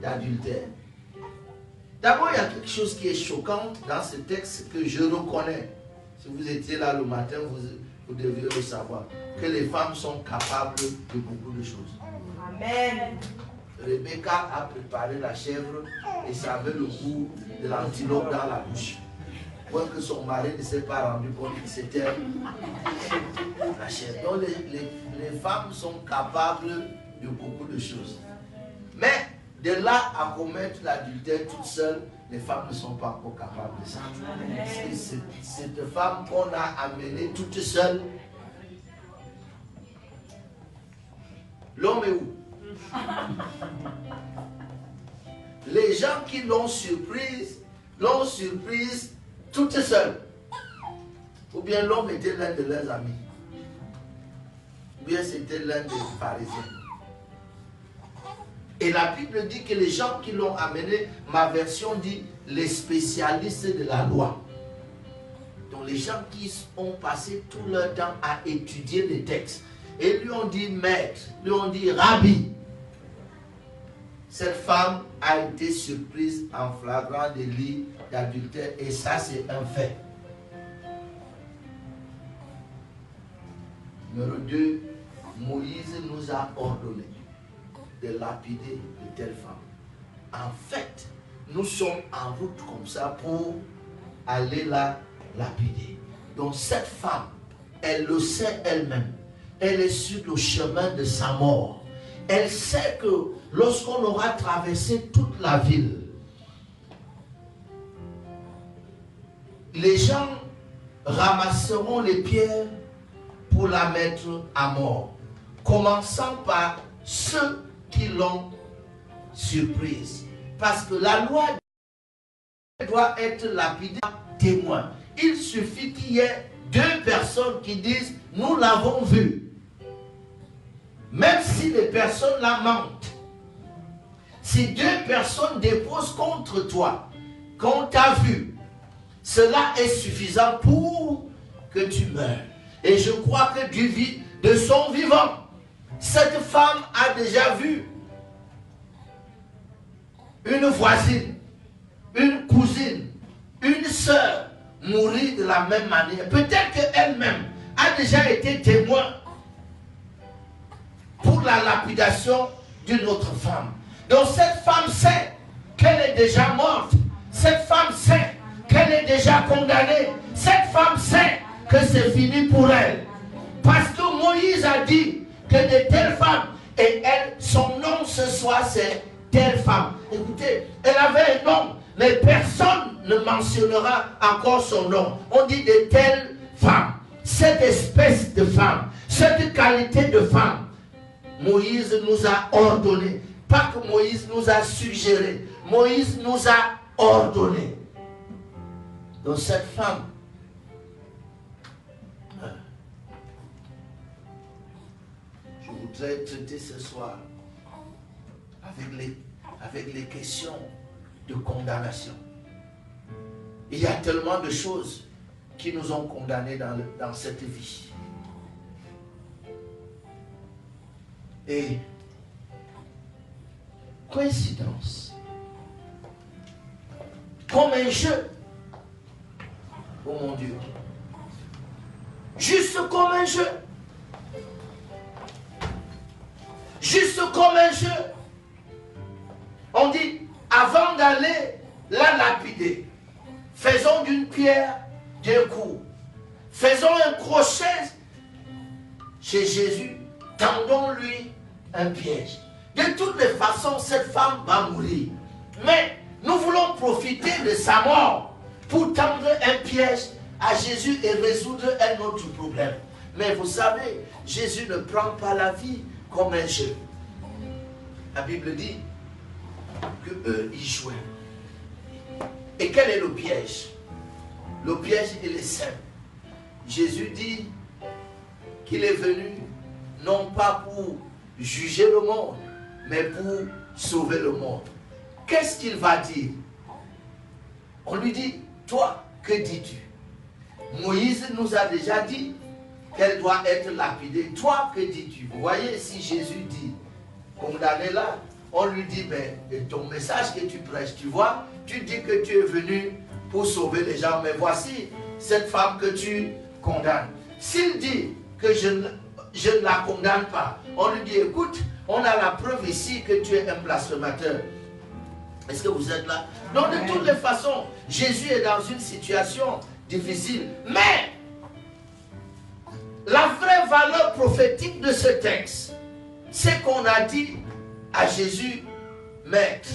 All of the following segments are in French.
d'adultère. D'abord, il y a quelque chose qui est choquant dans ce texte que je reconnais. Si vous étiez là le matin, vous deviez le savoir. Que les femmes sont capables de beaucoup de choses. Amen. Rebecca a préparé la chèvre et ça avait le goût de l'antilope dans la bouche. Point que son mari ne s'est pas rendu compte que c'était la chèvre. Donc les femmes sont capables de beaucoup de choses. Mais de là à commettre l'adultère toute seule, les femmes ne sont pas encore capables de ça. C'est cette femme qu'on a amenée toute seule. L'homme est où? Les gens qui l'ont surprise toute seule. Ou bien l'homme était l'un de leurs amis. Ou bien c'était l'un des pharisiens. Et la Bible dit que les gens qui l'ont amené, ma version dit les spécialistes de la loi. Donc les gens qui ont passé tout leur temps à étudier les textes. Et lui ont dit maître, lui ont dit rabbi. Cette femme a été surprise en flagrant délit d'adultère et ça c'est un fait. Numéro 2, Moïse nous a ordonné de lapider de telle femme. En fait, nous sommes en route comme ça pour aller la lapider. Donc cette femme, elle le sait elle-même. Elle est sur le chemin de sa mort. Elle sait que lorsqu'on aura traversé toute la ville, les gens ramasseront les pierres pour la mettre à mort, commençant par ceux qui l'ont surprise. Parce que la loi doit être lapidée témoin. Il suffit qu'il y ait 2 personnes qui disent « nous l'avons vu ». Même si les personnes la mentent, si 2 personnes déposent contre toi, qu'on t'a vu, cela est suffisant pour que tu meurs. Et je crois que de son vivant, cette femme a déjà vu une voisine, une cousine, une sœur mourir de la même manière. Peut-être qu'elle-même a déjà été témoin pour la lapidation d'une autre femme. Donc cette femme sait qu'elle est déjà morte. Cette femme sait qu'elle est déjà condamnée. Cette femme sait que c'est fini pour elle. Parce que Moïse a dit que de telles femmes, et elle, son nom ce soir c'est telle femme. Écoutez, elle avait un nom, mais personne ne mentionnera encore son nom. On dit de telle femme. Cette espèce de femme, cette qualité de femme, Moïse nous a ordonné. Pas que Moïse nous a suggéré. Moïse nous a ordonné. Donc cette femme, je voudrais traiter ce soir avec les questions de condamnation. Il y a tellement de choses qui nous ont condamnés dans cette vie. Et coïncidence, comme un jeu, oh mon Dieu, juste comme un jeu, juste comme un jeu, on dit, avant d'aller la lapider, faisons d'une pierre 2 coups, faisons un crochet chez Jésus, tendons-lui un piège. De toutes les façons, cette femme va mourir. Mais nous voulons profiter de sa mort pour tendre un piège à Jésus et résoudre un autre problème. Mais vous savez, Jésus ne prend pas la vie comme un jeu. La Bible dit qu'il jouait. Et quel est le piège? Le piège, il est simple. Jésus dit qu'il est venu non pas pour juger le monde, mais pour sauver le monde. Qu'est-ce qu'il va dire? On lui dit, toi, que dis-tu? Moïse nous a déjà dit qu'elle doit être lapidée. Toi, que dis-tu? Vous voyez, si Jésus dit, condamnez-la, on lui dit, mais ton message que tu prêches, tu vois, tu dis que tu es venu pour sauver les gens, mais voici cette femme que tu condamnes. S'il dit que je ne la condamne pas, on lui dit, écoute, on a la preuve ici que tu es un blasphémateur. Est-ce que vous êtes là? Donc de toutes les façons, Jésus est dans une situation difficile. Mais la vraie valeur prophétique de ce texte, c'est qu'on a dit à Jésus, Maître,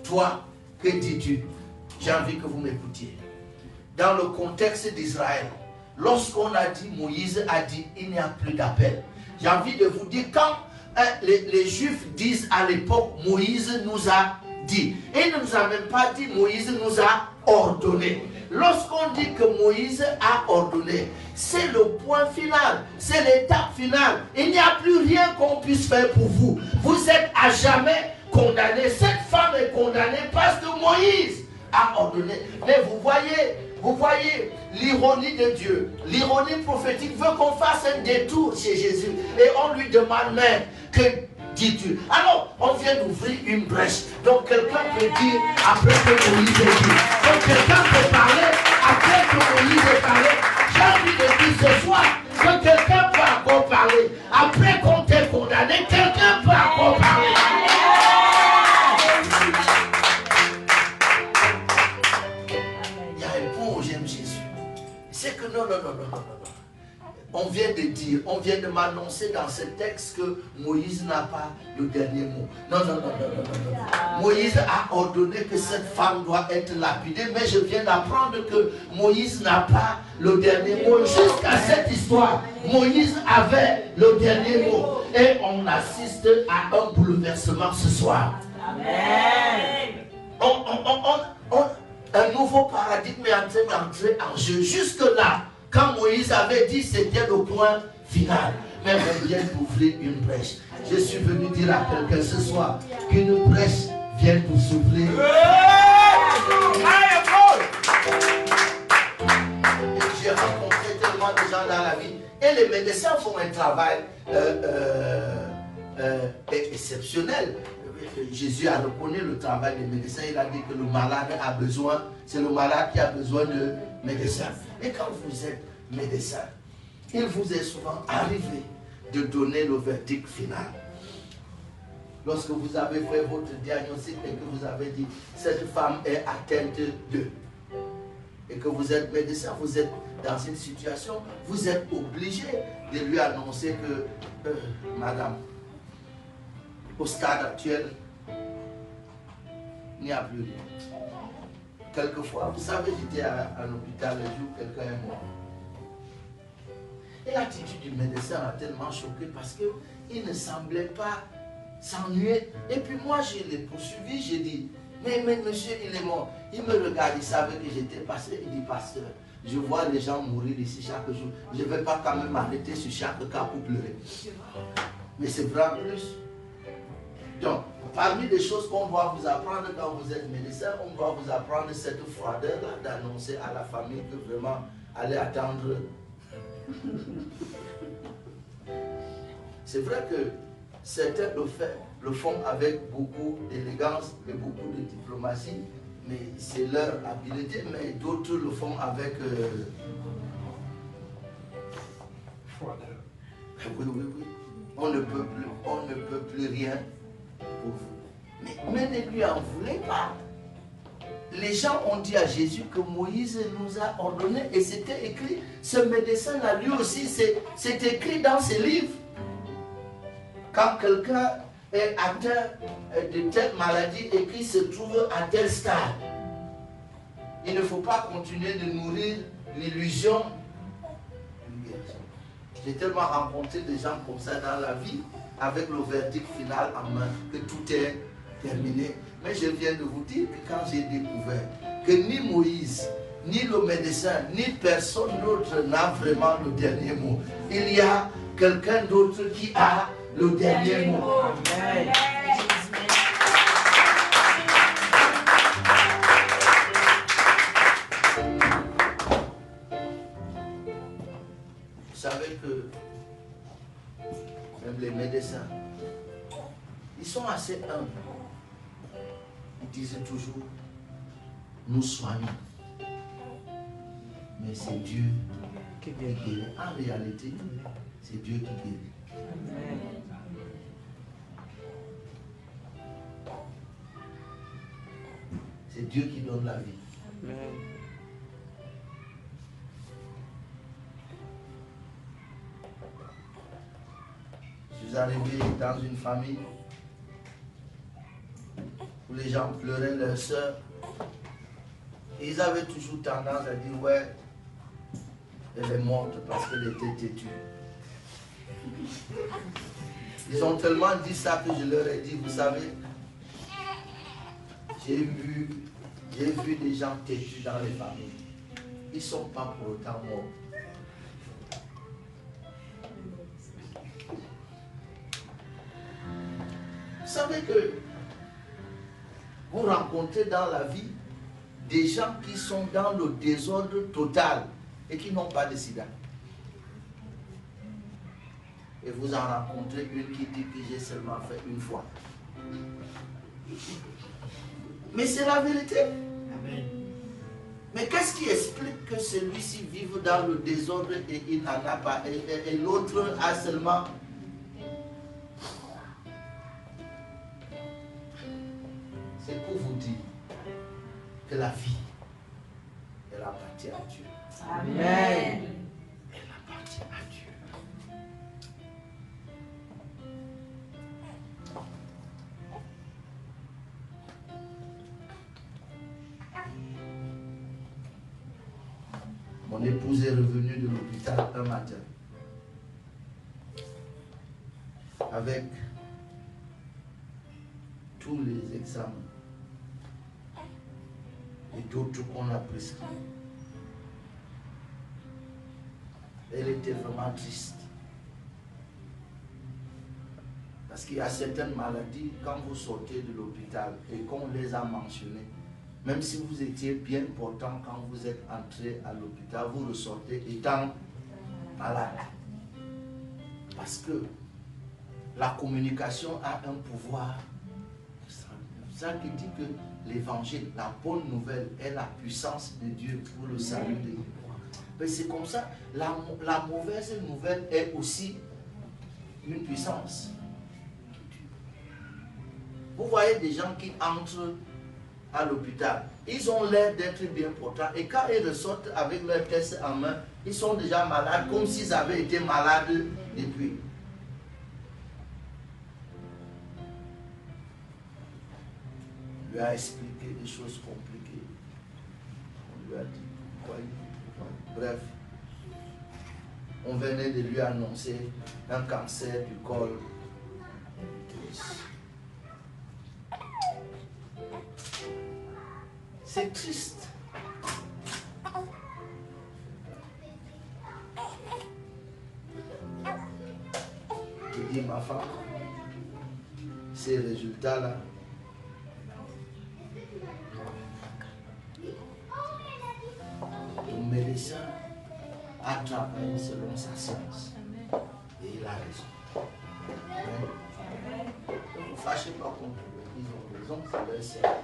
toi, que dis-tu? J'ai envie que vous m'écoutiez. Dans le contexte d'Israël, lorsqu'on a dit, Moïse a dit, il n'y a plus d'appel. J'ai envie de vous dire, quand les Juifs disent à l'époque, Moïse nous a dit, et il ne nous a même pas dit, Moïse nous a ordonné. Lorsqu'on dit que Moïse a ordonné, c'est le point final, c'est l'étape finale. Il n'y a plus rien qu'on puisse faire pour vous. Vous êtes à jamais condamné. Cette femme est condamnée parce que Moïse a ordonné. Mais vous voyez l'ironie de Dieu. L'ironie prophétique veut qu'on fasse un détour chez Jésus. Et on lui demande même, que dis-tu? Alors, on vient d'ouvrir une brèche. Donc, quelqu'un peut dire après que Moïse ait dit. Donc, quelqu'un peut parler après que Moïse ait parlé. J'ai envie de dire ce soir que quelqu'un peut encore parler. Après qu'on t'ait condamné, quelqu'un peut encore parler. Il y a un point où j'aime Jésus. C'est que non. On vient de dire, on vient de m'annoncer dans ce texte que Moïse n'a pas le dernier mot. Non. Moïse a ordonné que cette femme doit être lapidée, mais je viens d'apprendre que Moïse n'a pas le dernier mot. Jusqu'à cette histoire, Moïse avait le dernier mot. Et on assiste à un bouleversement ce soir. Amen. Un nouveau paradigme est en train d'entrer en jeu. Jusque-là, quand Moïse avait dit, c'était le point final. Mais on vient d'ouvrir une brèche. Je suis venu dire à quelqu'un ce soir qu'une brèche vient pour souffler. J'ai rencontré tellement de gens dans la vie. Et les médecins font un travail exceptionnel. Jésus a reconnu le travail des médecins. Il a dit que le malade a besoin, c'est le malade qui a besoin de médecins. Et quand vous êtes médecin, il vous est souvent arrivé de donner le verdict final. Lorsque vous avez fait votre diagnostic et que vous avez dit cette femme est atteinte de, et que vous êtes médecin, vous êtes dans une situation, vous êtes obligé de lui annoncer que madame, au stade actuel, il n'y a plus rien. Quelquefois, vous savez, j'étais à l'hôpital le jour où quelqu'un est mort. Et l'attitude du médecin m'a tellement choqué parce qu'il ne semblait pas s'ennuyer. Et puis moi, je l'ai poursuivi, j'ai dit, mais monsieur, il est mort. Il me regarde, il savait que j'étais pasteur. Il dit, pasteur, je vois les gens mourir ici chaque jour. Je ne vais pas quand même m'arrêter sur chaque cas pour pleurer. Mais c'est vrai en plus. Donc, parmi les choses qu'on doit vous apprendre quand vous êtes médecin, on doit vous apprendre cette froideur-là d'annoncer à la famille que vraiment, allez attendre. C'est vrai que certains le font avec beaucoup d'élégance et beaucoup de diplomatie, mais c'est leur habileté, mais d'autres le font avec froideur. Oui. On ne peut plus rien pour vous. Mais ne lui en voulez pas. Les gens ont dit à Jésus que Moïse nous a ordonné, et c'était écrit, ce médecin-là, lui aussi, c'est écrit dans ses livres. Quand quelqu'un est atteint de telle maladie et qu'il se trouve à tel stade, il ne faut pas continuer de nourrir l'illusion. J'ai tellement rencontré des gens comme ça dans la vie, avec le verdict final en main, que tout est terminé. Mais je viens de vous dire que quand j'ai découvert que ni Moïse, ni le médecin, ni personne d'autre n'a vraiment le dernier mot, il y a quelqu'un d'autre qui a le dernier mot. Amen. Vous savez que même les médecins, ils sont assez humbles. disent toujours, nous soignons. Mais c'est Dieu qui guérit. En réalité, c'est Dieu qui guérit. Amen. C'est Dieu qui donne la vie. Amen. Je suis arrivé dans une famille où les gens pleuraient leur soeur. Et ils avaient toujours tendance à dire, ouais, elle est morte parce qu'elle était têtue. Ils ont tellement dit ça que je leur ai dit, vous savez, j'ai vu des gens têtus dans les familles. Ils ne sont pas pour autant morts. Vous savez que vous rencontrez dans la vie des gens qui sont dans le désordre total et qui n'ont pas de sida. Et vous en rencontrez une qui dit que j'ai seulement fait une fois. Mais c'est la vérité. Amen. Mais qu'est-ce qui explique que celui-ci vive dans le désordre et il n'en a pas, et l'autre a seulement... C'est pour vous dire que la vie, elle appartient à Dieu. Amen. Elle appartient à Dieu. Mon épouse est revenue de l'hôpital un matin avec tous les examens et d'autres qu'on a prescrits. Elle était vraiment triste. Parce qu'il y a certaines maladies, quand vous sortez de l'hôpital et qu'on les a mentionnées, même si vous étiez bien portant quand vous êtes entré à l'hôpital, vous ressortez étant malade. Parce que la communication a un pouvoir. C'est ça qui dit que l'évangile, la bonne nouvelle, est la puissance de Dieu pour le salut de l'homme. Mais c'est comme ça, la mauvaise nouvelle est aussi une puissance. Vous voyez des gens qui entrent à l'hôpital, ils ont l'air d'être bien portants et quand ils ressortent avec leur test en main, ils sont déjà malades comme s'ils avaient été malades depuis. On lui a expliqué des choses compliquées. On lui a dit pourquoi. Bref, on venait de lui annoncer un cancer du col. C'est triste. Je dis ma femme, ces résultats-là, le médecin a travaillé selon sa science. Et il a raison. Ne vous fâchez pas contre eux. Ils ont raison, c'est leur science.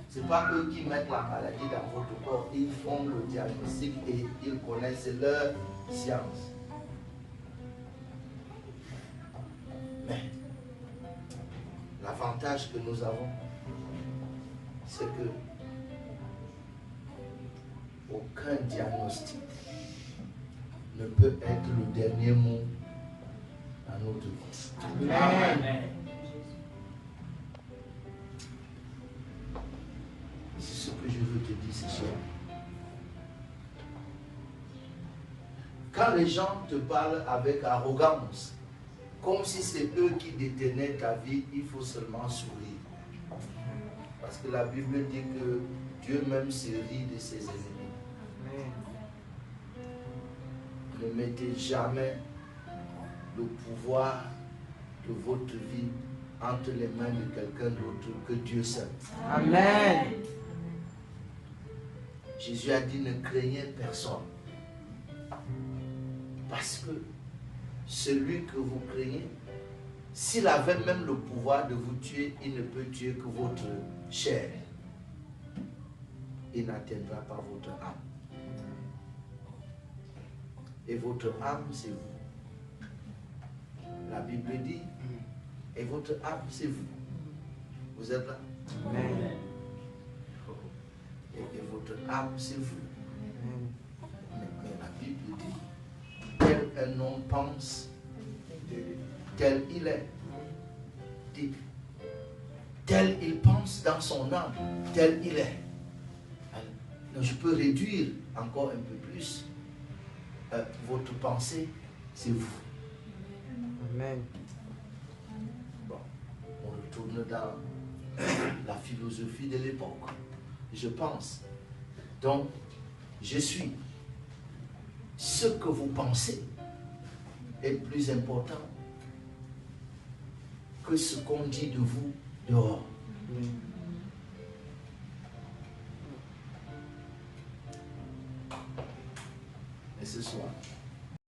C'est pas eux qui mettent la maladie dans votre corps. Ils font le diagnostic et ils connaissent leur science. Mais l'avantage que nous avons, c'est que aucun diagnostic ne peut être le dernier mot dans notre vie. Amen. C'est ce que je veux te dire ce soir. Quand les gens te parlent avec arrogance, comme si c'est eux qui détenaient ta vie, il faut seulement sourire. Parce que la Bible dit que Dieu même se rit de ses ennemis. Ne mettez jamais le pouvoir de votre vie entre les mains de quelqu'un d'autre que Dieu seul. Amen. Jésus a dit, ne craignez personne. Parce que celui que vous craignez s'il avait même le pouvoir de vous tuer, il ne peut tuer que votre chair. Il n'atteindra pas votre âme. Et votre âme, c'est vous. La Bible dit, et votre âme, c'est vous. Vous êtes là? Amen. Et votre âme, c'est vous. Mais la Bible dit, tel un homme pense, tel il est. Dit, tel il pense dans son âme, tel il est. Alors, je peux réduire encore un peu plus. Votre pensée, c'est vous. Amen. Bon, on retourne dans la philosophie de l'époque. Je pense. Donc, je suis. Ce que vous pensez est plus important que ce qu'on dit de vous dehors. Et ce soir,